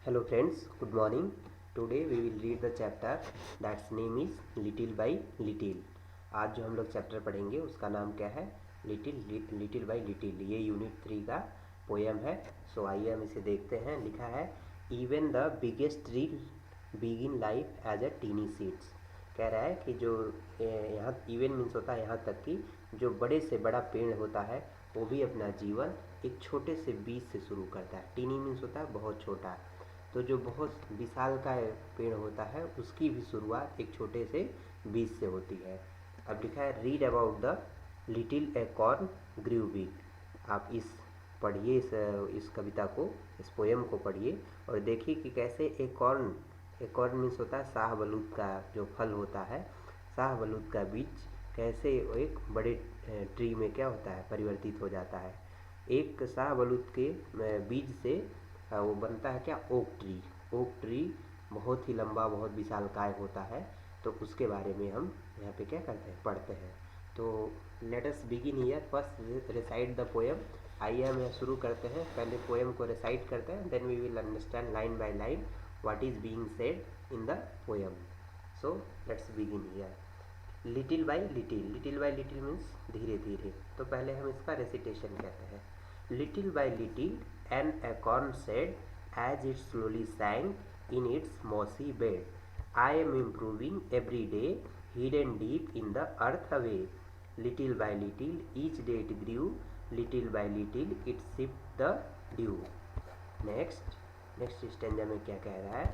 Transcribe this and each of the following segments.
Hello friends, good morning. Today we will read the chapter that's name is Little by Little. आज जो हम लोग chapter पढ़ेंगे उसका नाम क्या है? Little by little. ये यूनिट 3 का पोएम है। सो आइए हम इसे देखते हैं। लिखा है even the biggest tree begin life as a tiny seeds. कह रहा है कि जो यहाँ इवन मीन्स होता है यहाँ तक कि जो बड़े से बड़ा पेड़ होता है वो भी अपना जीवन एक छोटे से बीज से शुरू करता है। टीनी मीन्स होता है बहुत छोटा। तो जो बहुत विशाल का पेड़ होता है उसकी भी शुरुआत एक छोटे से बीज से होती है। अब लिखा है read about the little acorn grew big. आप इस पढ़िए, इस कविता को, इस पोएम को पढ़िए और देखिए कि कैसे एक कॉर्न मीन्स होता है शाहबलूत का जो फल होता है, शाहबलूत का बीज कैसे एक बड़े ट्री में क्या होता है परिवर्तित हो जाता है। एक शाहबलूत के बीज से वो बनता है क्या, ओक ट्री बहुत ही लंबा, बहुत विशालकाय होता है। तो उसके बारे में हम यहाँ पे क्या करते हैं, पढ़ते हैं। तो let us begin here, first recite the poem. आइए हम यहाँ शुरू करते हैं। पहले पोएम को रिसाइट करते हैं, then we will understand line by line what is being said in the poem. So let's begin here. Little by little means धीरे धीरे। तो पहले हम इसका रेसिटेशन कहते हैं। Little by little an acorn said as it slowly sank in its mossy bed, I am improving every day, hidden deep in the earth away. Little by little, each day it grew, little by little it sipped the dew. Next stanza में क्या कह रहा है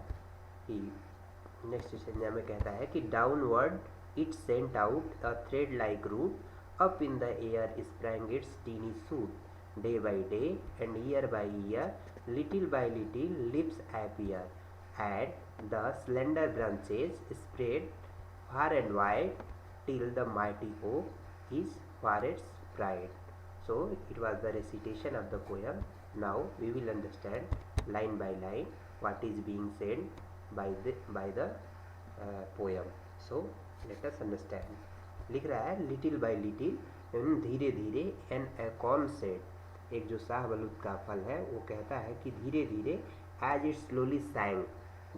कि next stanza में कहता है कि downward it sent out a thread like root, up in the air sprang its teeny shoot. Day by day and year by year, little by little leaves appear, and the slender branches spread far and wide, till the mighty oak is for its pride. So it was the recitation of the poem. Now we will understand line by line what is being said by the poem. So let us understand. लिख रहा है little by little, धीरे धीरे, N acorn said, एक जो शाहबलूत का फल है वो कहता है कि धीरे धीरे, एज इट स्लोली सैंक,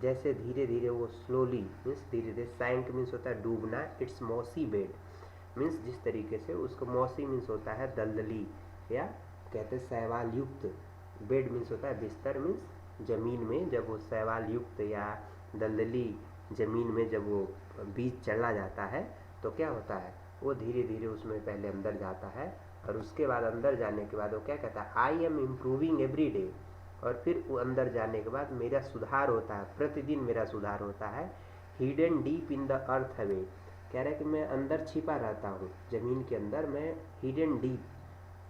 जैसे धीरे धीरे वो स्लोली मीन्स धीरे धीरे, सैंक मीन्स होता है डूबना, इट्स मॉसी बेड मीन्स जिस तरीके से उसको, मॉसी मीन्स होता है दलदली या कहते हैं शैवाल युक्त, बेड मीन्स होता है बिस्तर, मीन्स जमीन में जब वो शैवाल युक्त या दलदली जमीन में जब वो बीज चला जाता है तो क्या होता है, वो धीरे धीरे उसमें पहले अंदर जाता है और उसके बाद अंदर जाने के बाद वो क्या कहता है, I am improving every day, और फिर वो अंदर जाने के बाद मेरा सुधार होता है, प्रतिदिन मेरा सुधार होता है। Hidden deep in the earth away, कह रहा है कि मैं अंदर छिपा रहता हूँ जमीन के अंदर, मैं हिडन डीप,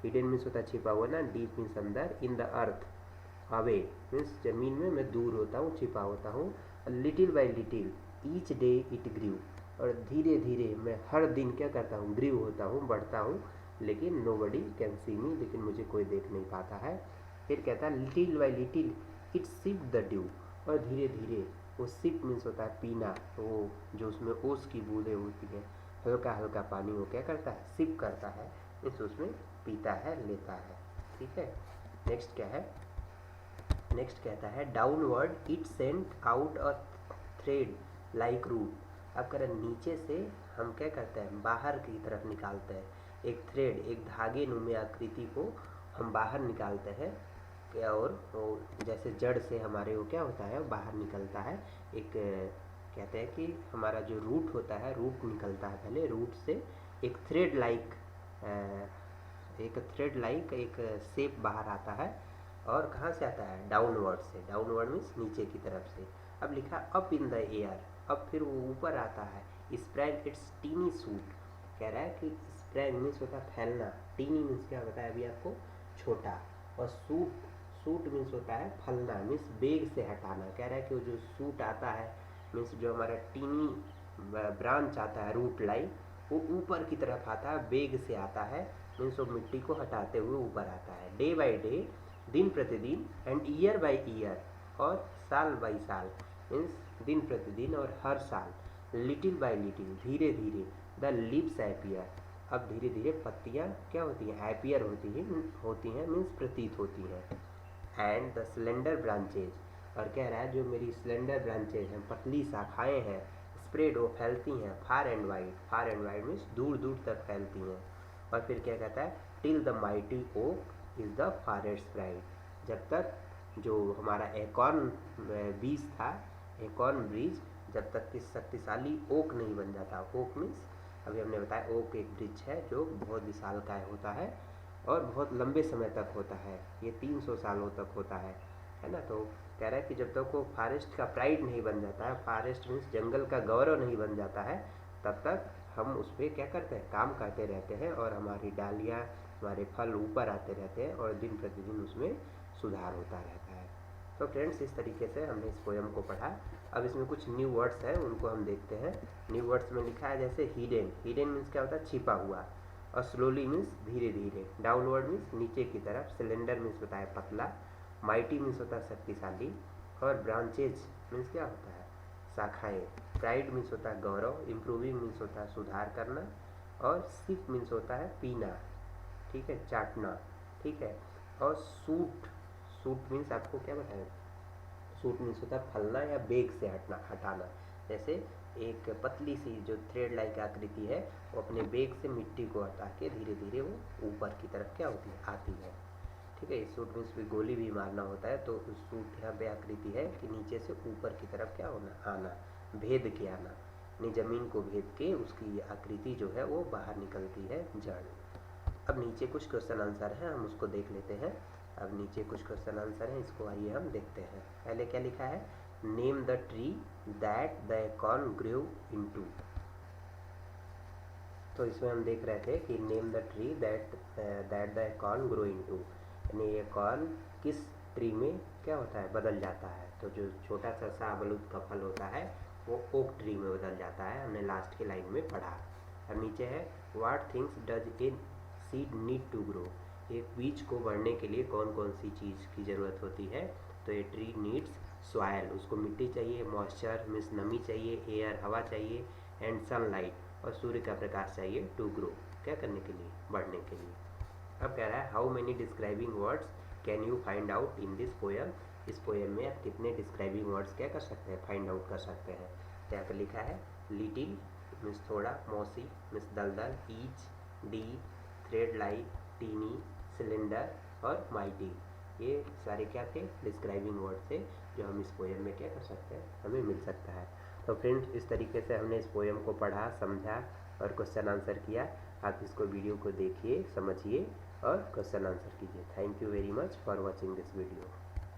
हिडन मीन्स होता है छिपा हुआ ना, डीप मीन्स अंदर, in the earth away means जमीन में मैं दूर होता हूँ, छिपा होता हूँ। Little by little each day it grew, और धीरे धीरे मैं हर दिन क्या करता हूँ, ग्रीव होता हूँ, बढ़ता हूँ, लेकिन नो बडी कैन सी मी, लेकिन मुझे कोई देख नहीं पाता है। फिर कहता है little by little it sip the dew, और धीरे धीरे वो सिप मीन्स होता है पीना, वो जो उसमें ओस की बूंदें होती हैं, हल्का हल्का पानी वो क्या करता है, सिप करता है मीन्स उसमें पीता है, लेता है। ठीक है, नेक्स्ट क्या है, नेक्स्ट कहता है downward it sent out a thread like root. अब कह रहे नीचे से हम क्या करते हैं, बाहर की तरफ निकालते हैं, एक थ्रेड, एक धागे नुमा आकृति को हम बाहर निकालते हैं, और जैसे जड़ से हमारे वो क्या होता है, बाहर निकलता है, एक कहते हैं कि हमारा जो रूट होता है, रूट निकलता है, पहले रूट से एक थ्रेड लाइक एक शेप बाहर आता है, और कहाँ से आता है, डाउनवर्ड से, डाउनवर्ड मीन्स नीचे की तरफ से। अब लिखा अप इन द एयर, अब फिर वो ऊपर आता है, स्प्रेड इट्स टीनी सूट, कह रहा है कि स्प्रेड मीन्स होता है फैलना, टीनी मीन्स क्या होता है अभी आपको, छोटा, और सूट मीन्स होता है फलना, मीन्स बेग से हटाना। कह रहा है कि वो जो सूट आता है मीन्स जो हमारा टीनी ब्रांच आता है, रूट लाइन, वो ऊपर की तरफ आता है, बेग से आता है, मीन्स वो मिट्टी को हटाते हुए ऊपर आता है। डे बाय डे, दिन प्रतिदिन, एंड ईयर बाय ईयर, और साल बाय साल मीन्स दिन प्रतिदिन और हर साल। लिटिल बाय लिटिल, धीरे धीरे, द लीव्स एपियर, अब धीरे धीरे पत्तियाँ क्या होती हैं, एपियर होती हैं मीन्स प्रतीत होती हैं। एंड द स्लेंडर ब्रांचेज, और कह रहा है जो मेरी स्लेंडर ब्रांचेज हैं, पतली शाखाएँ हैं, स्प्रेड वो फैलती हैं फार एंड वाइड मीन्स दूर दूर तक फैलती हैं। और फिर क्या कहता है, till the mighty oak is the forest bride, जब तक जो हमारा एकॉर्न बीज था, एकॉर्न ब्रिज, जब तक कि शक्तिशाली ओक नहीं बन जाता। ओक मीन्स अभी हमने बताया ओक एक वृक्ष है जो बहुत विशालकाय होता है और बहुत लंबे समय तक होता है, ये 300 सालों तक होता है ना। तो कह रहा है कि जब तक वो फॉरेस्ट का प्राइड नहीं बन जाता है, फॉरेस्ट मीन्स जंगल का गौरव नहीं बन जाता है, तब तक हम उस पर क्या करते हैं, काम करते रहते हैं और हमारी डालियाँ, हमारे फल ऊपर आते रहते हैं और दिन प्रतिदिन उसमें सुधार होता रहता है। तो फ्रेंड्स, इस तरीके से हमने इस पोएम को पढ़ा। अब इसमें कुछ न्यू वर्ड्स हैं, उनको हम देखते हैं। न्यू वर्ड्स में लिखा है जैसे हिडन, हिडन मीन्स क्या होता है, छिपा हुआ। और स्लोली मीन्स धीरे धीरे। डाउनवर्ड मीन्स नीचे की तरफ। सिलेंडर मीन्स होता है पतला। माइटी मीन्स होता है शक्तिशाली। और ब्रांचेज मीन्स क्या होता है, शाखाएँ। प्राइड मीन्स होता है गौरव। इम्प्रूविंग मीन्स होता है सुधार करना। और सिप मीन्स होता है पीना, ठीक है, चाटना, ठीक है। और सूट, सूट मीन्स आपको क्या बताएं, सूट मीन्स होता है फलना या बेग से हटाना। जैसे एक पतली सी जो थ्रेड लाइक आकृति है, वो अपने बेग से मिट्टी को हटा के धीरे धीरे वो ऊपर की तरफ क्या होती है, आती है, ठीक है। सूट मीन्स भी गोली भी मारना होता है, तो सूट यहाँ पे आकृति है कि नीचे से ऊपर की तरफ क्या होना, आना, भेद के आना, यानी जमीन को भेद के उसकी आकृति जो है वो बाहर निकलती है, जड़। अब नीचे कुछ क्वेश्चन आंसर हैं, हम उसको देख लेते हैं। अब नीचे कुछ क्वेश्चन आंसर हैं, इसको आइए हम देखते हैं। पहले क्या लिखा है, name the tree that the acorn grew into. तो इसमें हम देख रहे थे कि name the tree that the acorn grow into, यानी एकॉर्न किस ट्री में क्या होता है, बदल जाता है। तो जो छोटा सा शाहबलूत का फल होता है वो ओक ट्री में बदल जाता है, हमने लास्ट के लाइन में पढ़ा। और नीचे है what things does a seed need to grow, एक बीज को बढ़ने के लिए कौन कौन सी चीज़ की ज़रूरत होती है। तो ए ट्री नीड्स सॉयल, उसको मिट्टी चाहिए, मॉइस्चर मीन्स नमी चाहिए, एयर हवा चाहिए, एंड सनलाइट और सूर्य का प्रकाश चाहिए टू ग्रो, क्या करने के लिए, बढ़ने के लिए। अब कह रहा है how many describing words can you find out in this poem, इस पोएम में आप कितने डिस्क्राइबिंग वर्ड्स क्या कर सकते हैं, फाइंड आउट कर सकते हैं। तो यहाँ पर लिखा है लिटिल मीन्स थोड़ा, मौसी मीन्स दलदल, each, D, thread like, tiny, cylinder और माइटी, ये सारे क्या थे, डिस्क्राइबिंग वर्ड थे जो हम इस पोएम में क्या कर सकते हैं, हमें मिल सकता है। तो फ्रेंड्स, इस तरीके से हमने इस पोएम को पढ़ा, समझा और क्वेश्चन आंसर किया। आप इसको वीडियो को देखिए, समझिए और क्वेश्चन आंसर कीजिए। Thank you very much for watching this video.